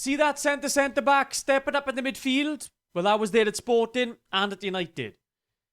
See that centre-back stepping up in the midfield? Well, that was there at Sporting and at United.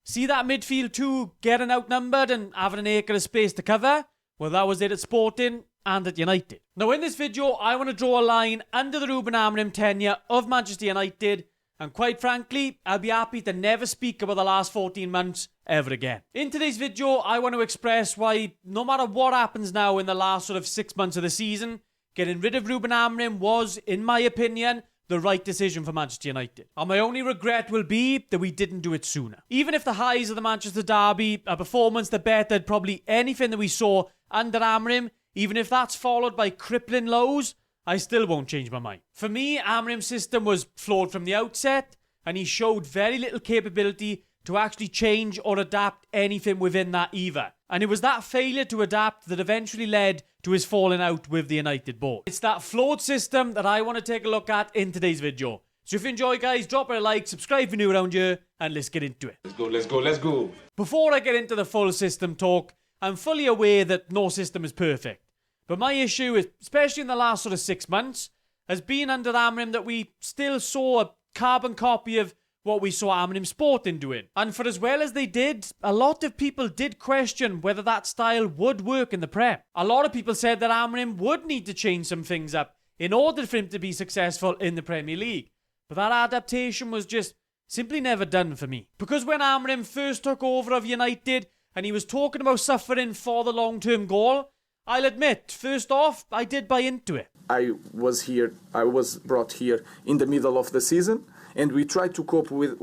See that midfield too getting outnumbered and having an acre of space to cover? Well, that was there at Sporting and at United. Now, in this video, I want to draw a line under the Ruben Amorim tenure of Manchester United, and quite frankly, I'll be happy to never speak about the last 14 months ever again. In today's video, I want to express why, no matter what happens now in the last sort of 6 months of the season, getting rid of Ruben Amorim was, in my opinion, the right decision for Manchester United. And my only regret will be that we didn't do it sooner. Even if the highs of the Manchester derby, a performance that bettered probably anything that we saw under Amorim, even if that's followed by crippling lows, I still won't change my mind. For me, Amorim's system was flawed from the outset, and he showed very little capability to actually change or adapt anything within that either. And it was that failure to adapt that eventually led to his falling out with the United board. It's that flawed system that I want to take a look at in today's video. So if you enjoy, guys, drop a like, subscribe if you're new around here, and let's get into it. Let's go. Before I get into the full system talk, I'm fully aware that no system is perfect. But my issue is, especially in the last sort of 6 months, has been under Amorim that we still saw a carbon copy of what we saw Amorim Sporting doing. And for as well as they did, a lot of people did question whether that style would work in the Prem. A lot of people said that Amorim would need to change some things up in order for him to be successful in the Premier League. But that adaptation was just simply never done for me. Because when Amorim first took over of United and he was talking about suffering for the long-term goal, I'll admit, first off, I did buy into it. I was brought here in the middle of the season, and we tried to cope with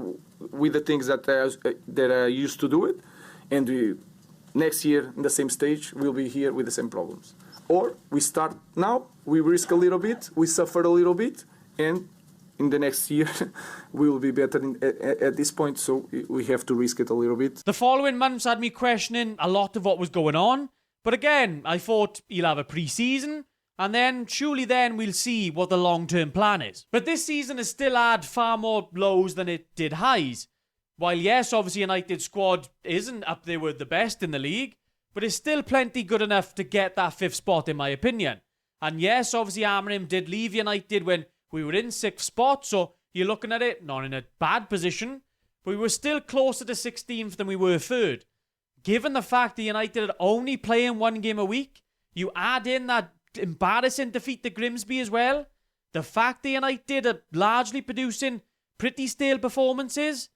the things that I used to do it, and next year in the same stage we'll be here with the same problems. Or we start now, we risk a little bit, we suffer a little bit, and in the next year we will be better at this point, so we have to risk it a little bit. The following months had me questioning a lot of what was going on, but again, I thought he'll have a pre-season, and then surely then we'll see what the long-term plan is. But this season has still had far more lows than it did highs. While yes, obviously United's squad isn't up there with the best in the league, but it's still plenty good enough to get that 5th spot in my opinion. And yes, obviously Amorim did leave United when we were in 6th spot, so you're looking at it, not in a bad position, but we were still closer to 16th than we were 3rd. Given the fact that United are only playing 1 game a week, you add in that embarrassing defeat to Grimsby as well, the fact that United are largely producing pretty stale performances,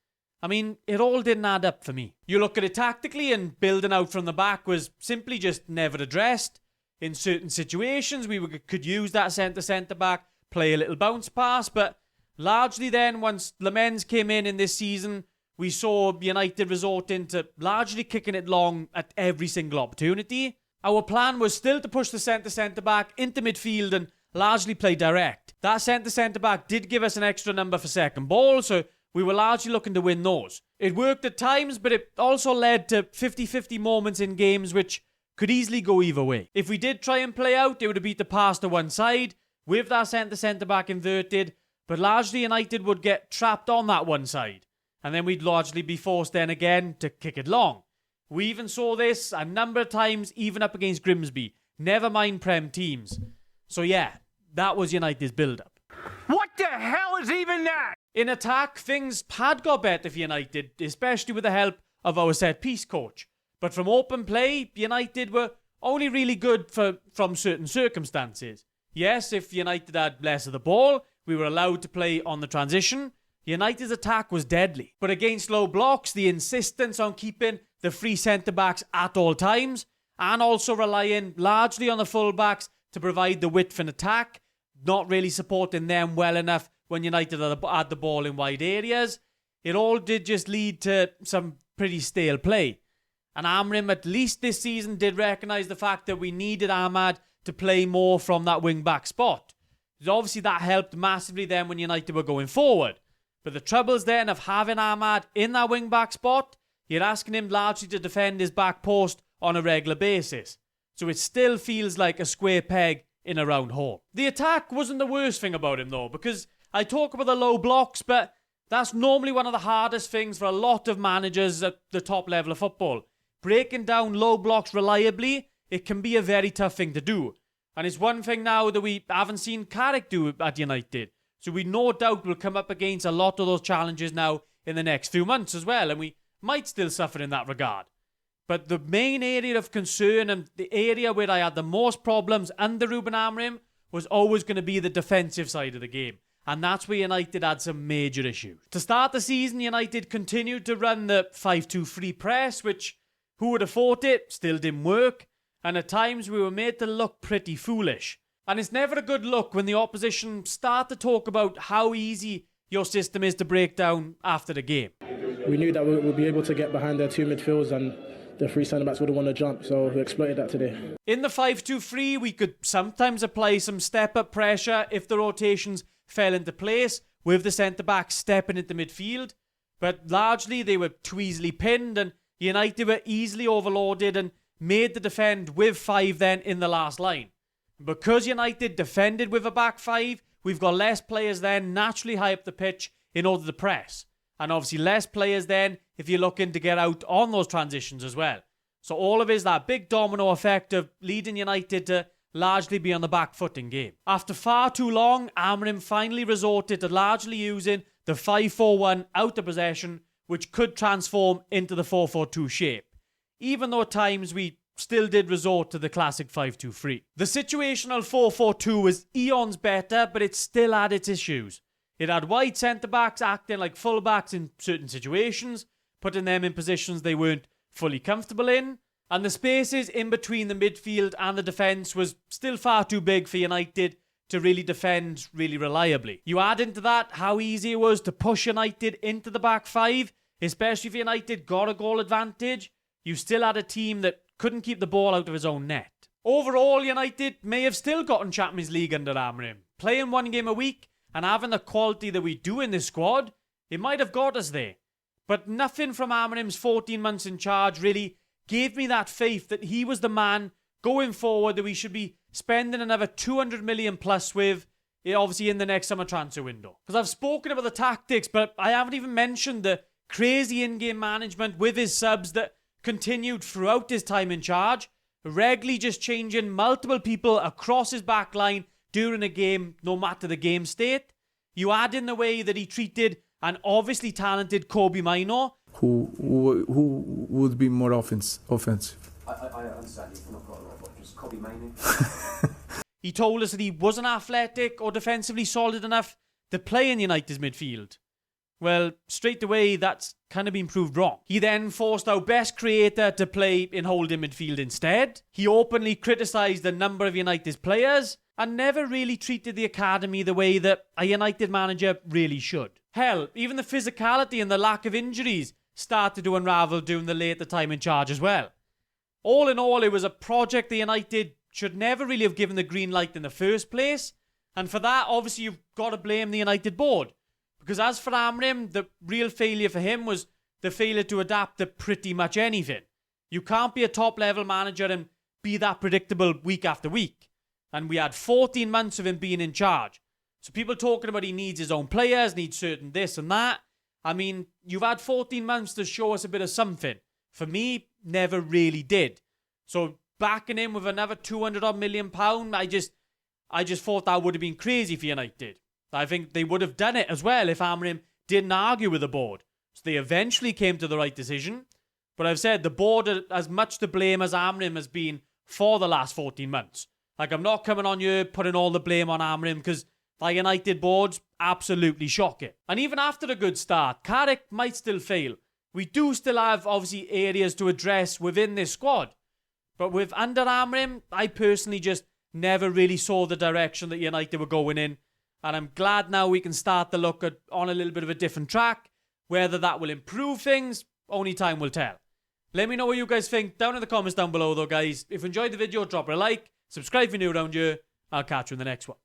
I mean, it all didn't add up for me. You look at it tactically, and building out from the back was simply just never addressed. In certain situations, we could use that centre-back, play a little bounce pass, but largely then, once Lamens came in this season, we saw United resorting to largely kicking it long at every single opportunity. Our plan was still to push the centre-back into midfield and largely play direct. That centre-back did give us an extra number for second ball, so we were largely looking to win those. It worked at times, but it also led to 50-50 moments in games which could easily go either way. If we did try and play out, it would have been to pass to one side with that centre-back inverted, but largely United would get trapped on that one side. And then we'd largely be forced then again to kick it long. We even saw this a number of times, even up against Grimsby. Never mind Prem teams. So yeah, that was United's build-up. What the hell is even that? In attack, things had got better for United, especially with the help of our set-piece coach. But from open play, United were only really good from certain circumstances. Yes, if United had less of the ball, we were allowed to play on the transition. United's attack was deadly. But against low blocks, the insistence on keeping the free centre-backs at all times, and also relying largely on the full-backs to provide the width in attack, not really supporting them well enough when United had the ball in wide areas, it all did just lead to some pretty stale play. And Amorim, at least this season, did recognise the fact that we needed Ahmad to play more from that wing-back spot. Obviously, that helped massively then when United were going forward. But the troubles then of having Ahmad in that wing-back spot, you're asking him largely to defend his back post on a regular basis. So it still feels like a square peg in a round hole. The attack wasn't the worst thing about him though, because I talk about the low blocks, but that's normally one of the hardest things for a lot of managers at the top level of football. Breaking down low blocks reliably, it can be a very tough thing to do. And it's one thing now that we haven't seen Carrick do at United. So we no doubt will come up against a lot of those challenges now in the next few months as well. And we might still suffer in that regard. But the main area of concern and the area where I had the most problems under Ruben Amorim was always going to be the defensive side of the game. And that's where United had some major issues. To start the season, United continued to run the 5-2-3 press, which, who would have thought it, still didn't work. And at times we were made to look pretty foolish. And it's never a good look when the opposition start to talk about how easy your system is to break down after the game. We knew that we would be able to get behind their two midfields and the three centre-backs wouldn't want to jump, so we exploited that today. In the 5-2-3, we could sometimes apply some step-up pressure if the rotations fell into place, with the centre-backs stepping into midfield. But largely, they were too easily pinned, and United were easily overloaded and made to defend with 5 then in the last line. Because United defended with a back 5, we've got less players then naturally high up the pitch in order to press. And obviously less players then if you're looking to get out on those transitions as well. So all of it is that big domino effect of leading United to largely be on the back foot in game. After far too long, Amorim finally resorted to largely using the 5-4-1 out of possession, which could transform into the 4-4-2 shape. Even though at times we still did resort to the classic 5-2-3. The situational 4-4-2 was eons better, but it still had its issues. It had wide centre-backs acting like full-backs in certain situations, putting them in positions they weren't fully comfortable in, and the spaces in between the midfield and the defence was still far too big for United to really defend really reliably. You add into that how easy it was to push United into the back 5, especially if United got a goal advantage. You still had a team that couldn't keep the ball out of his own net. Overall, United may have still gotten Champions League under Amorim. Playing one game a week and having the quality that we do in this squad, it might have got us there. But nothing from Amorim's 14 months in charge really gave me that faith that he was the man going forward that we should be spending another 200 million plus with, obviously in the next summer transfer window. Because I've spoken about the tactics, but I haven't even mentioned the crazy in-game management with his subs that continued throughout his time in charge, regularly just changing multiple people across his back line during a game, no matter the game state. You add in the way that he treated an obviously talented Kobe Mino. Who would be more offensive? I understand you've not got a lot, but just Kobe Mino. He told us that he wasn't athletic or defensively solid enough to play in United's midfield. Well, straight away, that's kind of been proved wrong. He then forced our best creator to play in holding midfield instead. He openly criticised a number of United's players and never really treated the academy the way that a United manager really should. Hell, even the physicality and the lack of injuries started to unravel during the later time in charge as well. All in all, it was a project the United should never really have given the green light in the first place. And for that, obviously, you've got to blame the United board. Because as for Amorim, the real failure for him was the failure to adapt to pretty much anything. You can't be a top-level manager and be that predictable week after week. And we had 14 months of him being in charge. So people talking about he needs his own players, needs certain this and that. I mean, you've had 14 months to show us a bit of something. For me, never really did. So backing him with another £200 million, I just thought that would have been crazy for United. I think they would have done it as well if Amorim didn't argue with the board. So they eventually came to the right decision. But I've said the board are as much to blame as Amorim has been for the last 14 months. Like, I'm not coming on you putting all the blame on Amorim because the United boards absolutely shock it. And even after a good start, Carrick might still fail. We do still have, obviously, areas to address within this squad. But with under Amorim, I personally just never really saw the direction that United were going in. And I'm glad now we can start to look at on a little bit of a different track. Whether that will improve things, only time will tell. Let me know what you guys think down in the comments down below though, guys. If you enjoyed the video, drop it a like. Subscribe if you're new around here. I'll catch you in the next one.